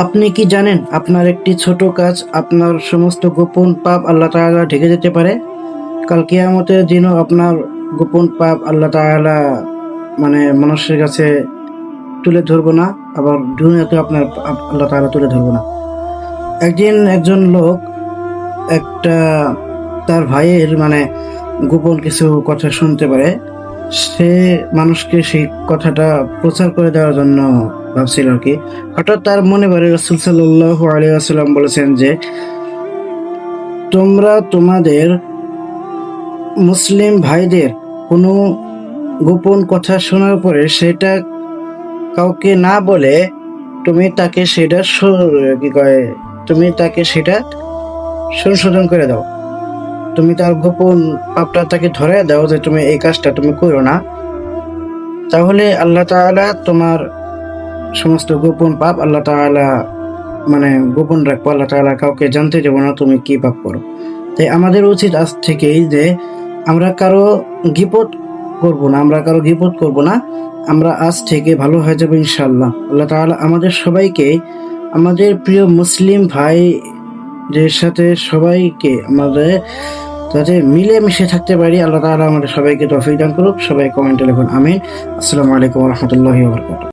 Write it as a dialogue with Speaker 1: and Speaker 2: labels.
Speaker 1: আপনি কি জানেন আপনার একটি ছোট কাজ আপনার সমস্ত গোপন পাপ আল্লাহ তাআলা ঢেকে দিতে পারে? কাল কিয়ামতের দিনও আপনার গোপন পাপ আল্লাহ তাআলা মানুষের কাছে তুলে ধরবো না, আবার দুনিয়াতে আপনার পাপ আল্লাহ তাআলা তুলে ধরবো না। একদিন একজন লোক একটা তার ভাইয়ের গোপন কিছু কথা শুনতে পারে। সে মানুষকে সেই কথাটা প্রচার করে দেওয়ার জন্য ভাবছিল আর কি। হঠাৎ তার মনে পড়ে রাসূল সাল্লাল্লাহু আলাইহি ওয়াসাল্লাম বলেছেন যে, তোমরা তোমাদের মুসলিম ভাইদের কোনো গোপন কথা শোনার পরে সেটা কাউকে না বলে তুমি তাকে সেটা তুমি তাকে সেটা সংশোধন করে দাও। তুমি তার গোপন পাপটা তাকে ধরে দাও যে তুমি এই কাজটা তুমি করো না। তাহলে আল্লাহ তাআলা তোমার সমস্ত গোপন পাপ আল্লাহ তাআলা গোপন রাখবো। আল্লাহ তাআলা কাউকে জানতে দেবো না তুমি কি পাপ করো। তাই আমাদের উচিত আজ থেকেই যে আমরা কারো গীবত করব না। আমরা আজ থেকে ভালো হয়ে যাবো ইনশাআল্লাহ। আল্লাহ তাআলা আমাদের সবাইকে, আমাদের প্রিয় মুসলিম ভাইদের সাথে সবাইকে আমাদের যাতে মিলেমিশে থাকতে পারি, আল্লাহ তাআলা আমাদের সবাইকে তৌফিক দান করুক। সবাই কমেন্টে লিখুন আমিন। আসসালামু আলাইকুম ওয়া রাহমাতুল্লাহি ওয়া বারাকাতুহু।